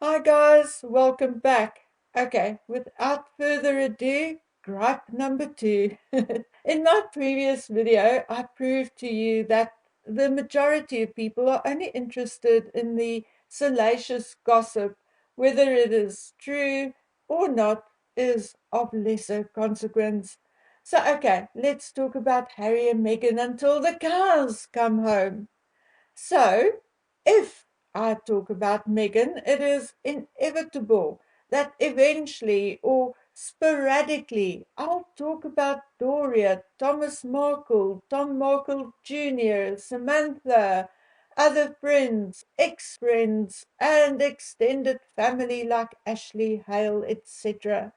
Hi guys, welcome back. Okay, without further ado, gripe number two. In my previous video, I proved to you that the majority of people are only interested in the salacious gossip. Whether it is true or not is of lesser consequence. So, okay, let's talk about Harry and Meghan until the cows come home. So, if I talk about Megan, it is inevitable that eventually or sporadically I'll talk about Doria, Thomas Markle, Tom Markle Jr., Samantha, other friends, ex friends, and extended family like Ashley Hale, etc.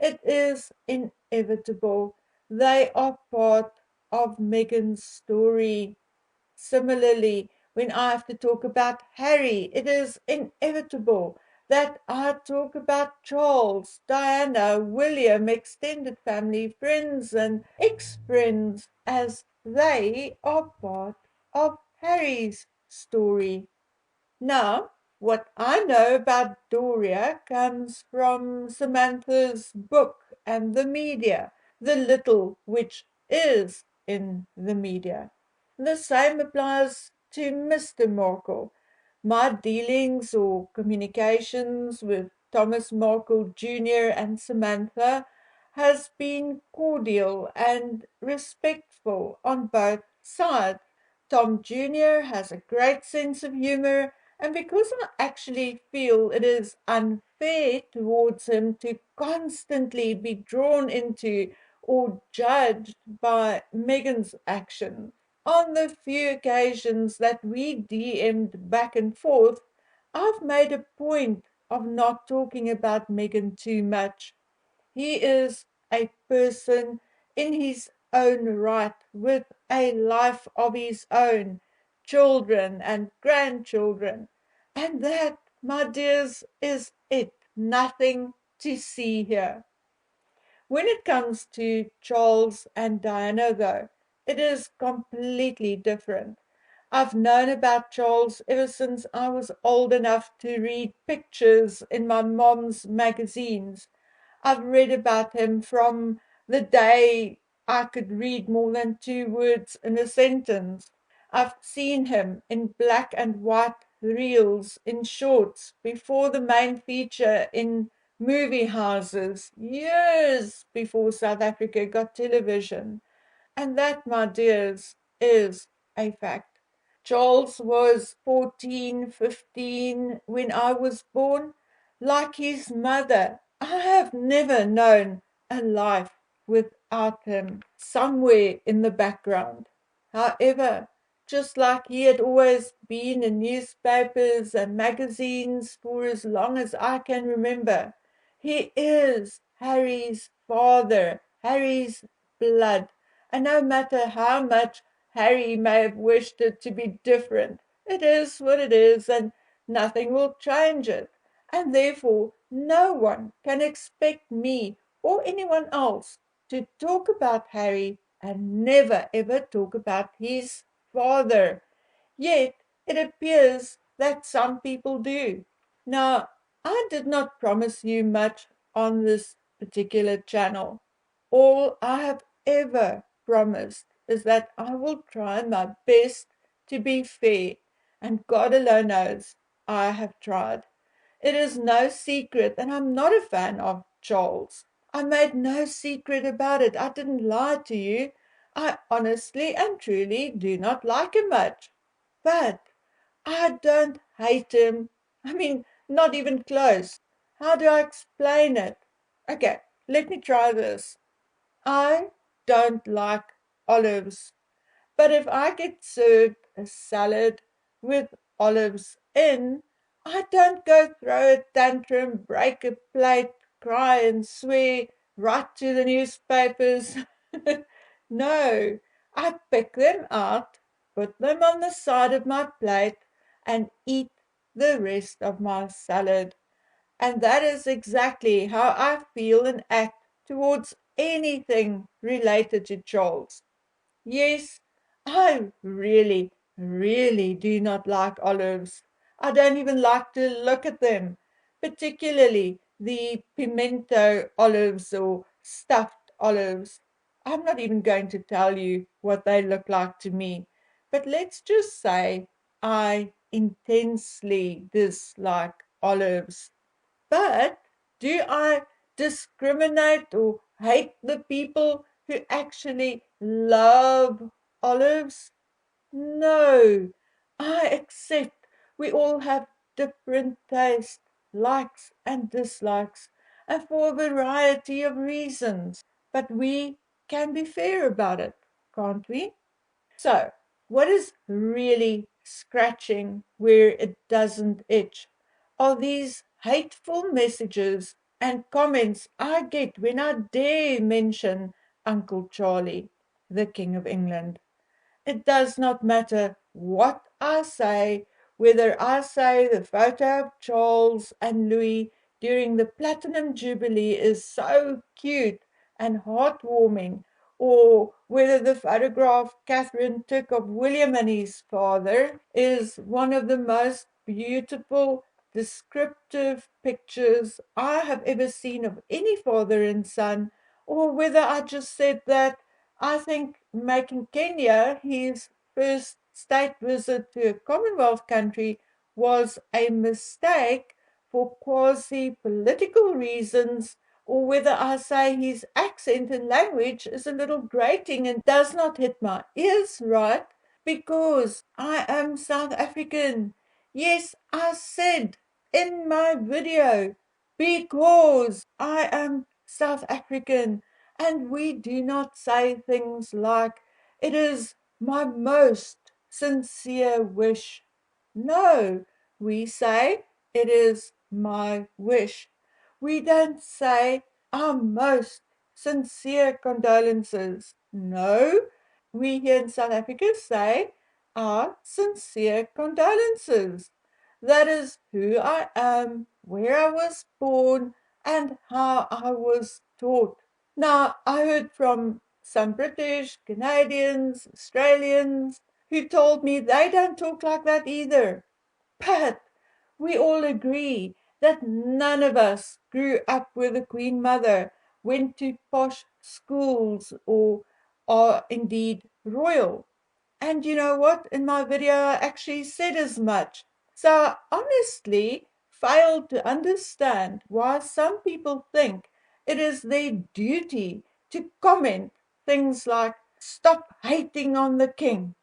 It is inevitable. They are part of Megan's story. Similarly, when I have to talk about Harry, it is inevitable that I talk about Charles, Diana, William, extended family, friends, and ex friends, as they are part of Harry's story. Now, what I know about Doria comes from Samantha's book and the media, the little which is in the media. The same applies to Mr. Markle. My dealings or communications with Thomas Markle Jr. and Samantha has been cordial and respectful on both sides. Tom Jr. has a great sense of humor, and because I actually feel it is unfair towards him to constantly be drawn into or judged by Megan's actions, on the few occasions that we DM'd back and forth, I've made a point of not talking about Megan too much. He is a person in his own right with a life of his own, children and grandchildren. And that, my dears, is it. Nothing to see here. When it comes to Charles and Diana, though, it is completely different. I've known about Charles ever since I was old enough to read pictures in my mom's magazines. I've read about him from the day I could read more than two words in a sentence. I've seen him in black and white reels in shorts before the main feature in movie houses years before South Africa got television. And that, my dears, is a fact. Charles was 14, 15 when I was born. Like his mother, I have never known a life without him somewhere in the background. However, just like he had always been in newspapers and magazines for as long as I can remember, he is Harry's father, Harry's blood. And no matter how much Harry may have wished it to be different, it is what it is, and nothing will change it. And therefore, no one can expect me or anyone else to talk about Harry and never ever talk about his father. Yet it appears that some people do. Now, I did not promise you much on this particular channel. All I have ever promised is that I will try my best to be fair, and God alone knows I have tried. It is no secret that I'm not a fan of Charles. I made no secret about it. I didn't lie to you. I honestly and truly do not like him much. But I don't hate him. I mean, not even close. How do I explain it? Okay, let me try this. I don't like olives, but if I get served a salad with olives in, I don't go throw a tantrum, break a plate, cry and swear, write to the newspapers. No, I pick them out, put them on the side of my plate, and eat the rest of my salad. And that is exactly how I feel and act towards anything related to Charles. Yes, I really do not like olives. I don't even like to look at them. particularly the pimento olives or stuffed olives. I'm not even going to tell you what they look like to me, but let's just say I intensely dislike olives. But do I discriminate or hate the people who actually love olives? No, I accept we all have different tastes, likes and dislikes, and for a variety of reasons. But we can be fair about it, can't we? So, what is really scratching where it doesn't itch are these hateful messages and comments I get when I dare mention Uncle Charlie, the King of England. It does not matter what I say, whether I say the photo of Charles and Louis during the Platinum Jubilee is so cute and heartwarming, or whether the photograph Catherine took of William and his father is one of the most beautiful, descriptive pictures I have ever seen of any father and son, or whether I just said that I think making Kenya his first state visit to a Commonwealth country was a mistake for quasi political reasons, or whether I say his accent and language is a little grating and does not hit my ears right because I am South African. Yes, I said in my video, because I am South African. And we do not say things like, it is my most sincere wish. No, we say, it is my wish. We don't say, our most sincere condolences. No, we here in South Africa say, our sincere condolences. That is who I am, where I was born, and how I was taught. Now, I heard from some British, Canadians, Australians who told me they don't talk like that either. But we all agree that none of us grew up with a Queen Mother, went to posh schools, or are indeed royal. And you know what? In my video, I actually said as much. So I honestly failed to understand why some people think it is their duty to comment things like, stop hating on the king.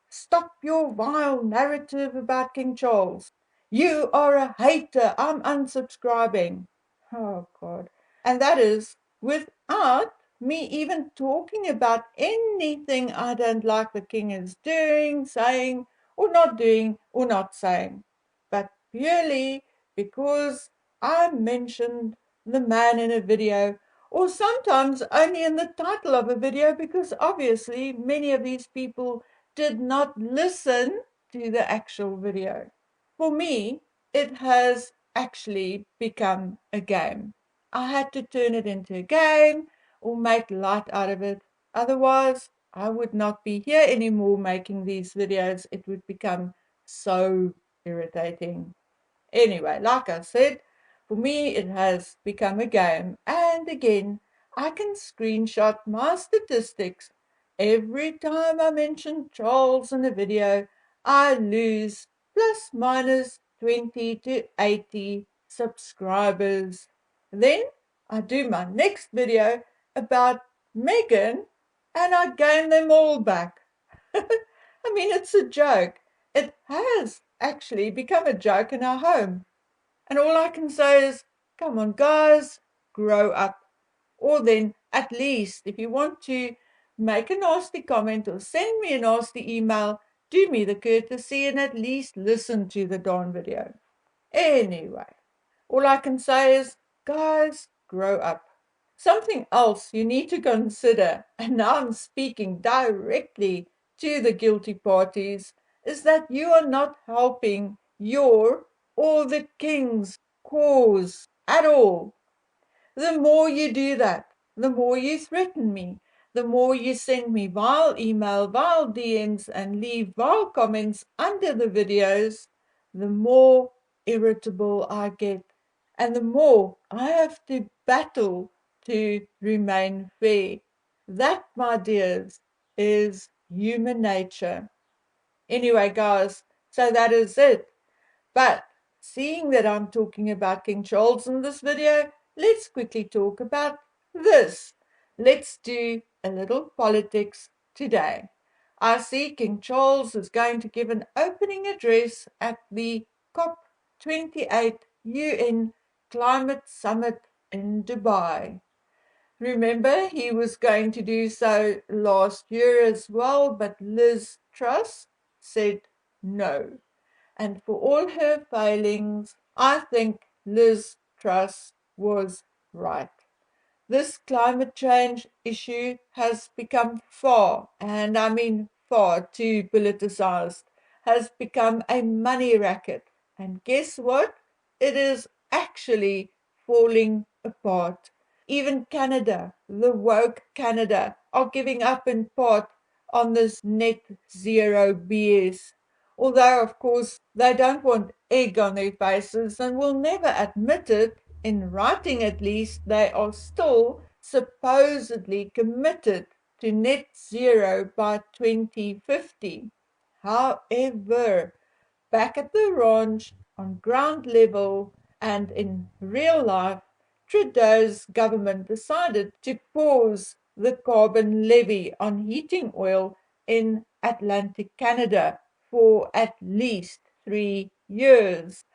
Stop your vile narrative about King Charles. You are a hater. I'm unsubscribing. Oh, God. And that is without me even talking about anything I don't like the king is doing, saying, or not doing, or not saying, but purely because I mentioned the man in a video, or sometimes only in the title of a video, because obviously many of these people did not listen to the actual video. For me, it has actually become a game. I had to turn it into a game or make light out of it. Otherwise, I would not be here anymore making these videos. It would become so irritating. Anyway, like I said, for me it has become a game. And again, I can screenshot my statistics. Every time I mention Charles in a video, I lose plus minus 20 to 80 subscribers. Then I do my next video about Megan and I gain them all back. I mean, it's a joke. It has actually become a joke in our home. And all I can say is, come on, guys, grow up. Or then, at least, if you want to make a nasty comment or send me a nasty email, do me the courtesy and at least listen to the darn video. Anyway, all I can say is, guys, grow up. Something else you need to consider, and now I'm speaking directly to the guilty parties, is that you are not helping your or the king's cause at all. The more you do that, the more you threaten me, the more you send me vile email, vile DMs, and leave vile comments under the videos, the more irritable I get. and the more I have to battle to remain fair. That, my dears, is human nature. Anyway, guys, so that is it. But seeing that I'm talking about King Charles in this video, let's quickly talk about this. Let's do a little politics today. I see King Charles is going to give an opening address at the COP28 UN Climate Summit in Dubai. Remember, he was going to do so last year as well, but Liz Truss said no. And for all her failings, I think Liz Truss was right. This climate change issue has become far, and I mean far too politicized, has become a money racket. And guess what? It is actually falling apart. Even Canada, the woke Canada, are giving up in part on this net zero BS. Although, of course, they don't want egg on their faces and will never admit it, in writing at least, they are still supposedly committed to net zero by 2050. However, back at the ranch, on ground level and in real life, Trudeau's government decided to pause the carbon levy on heating oil in Atlantic Canada for at least 3 years.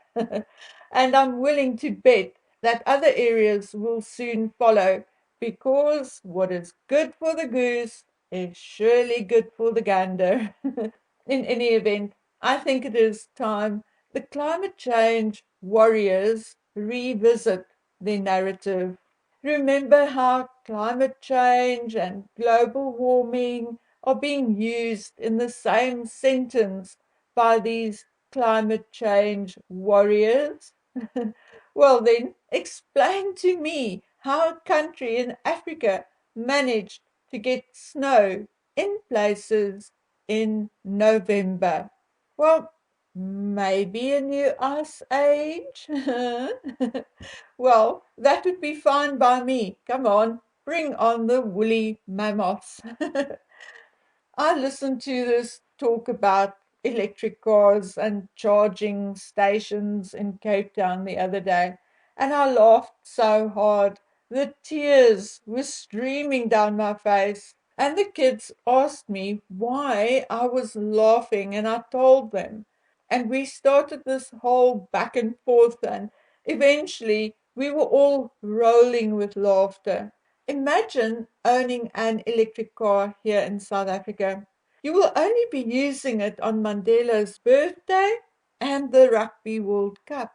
And I'm willing to bet that other areas will soon follow, because what is good for the goose is surely good for the gander. In any event, I think it is time the climate change warriors revisit their narrative. Remember how climate change and global warming are being used in the same sentence by these climate change warriors? Well, then, explain to me how a country in Africa managed to get snow in places in November. Well, maybe a new ice age? Well, that would be fine by me. Come on, bring on the woolly mammoths. I listened to this talk about electric cars and charging stations in Cape Town the other day, and I laughed so hard. The tears were streaming down my face, and the kids asked me why I was laughing, and I told them. And we started this whole back and forth, and eventually we were all rolling with laughter. Imagine owning an electric car here in South Africa. You will only be using it on Mandela's birthday and the Rugby World Cup.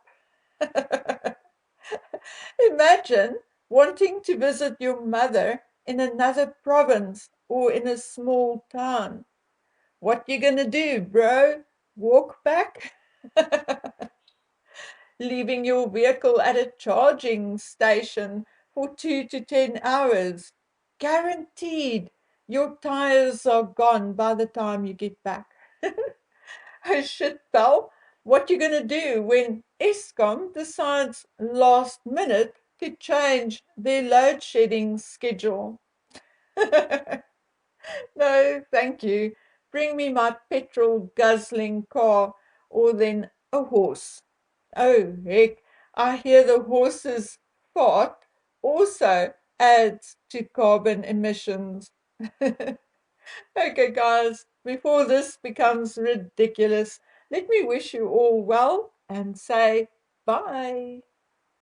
Imagine wanting to visit your mother in another province or in a small town. What you gonna do, bro? Walk back? Leaving your vehicle at a charging station for 2 to 10 hours. Guaranteed your tires are gone by the time you get back. Oh shit, pal. What you gonna do when Eskom decides last minute to change their load shedding schedule? No, thank you. Bring me my petrol guzzling car, or then a horse. Oh heck, I hear the horse's fart also adds to carbon emissions. Okay, guys, before this becomes ridiculous, let me wish you all well and say bye.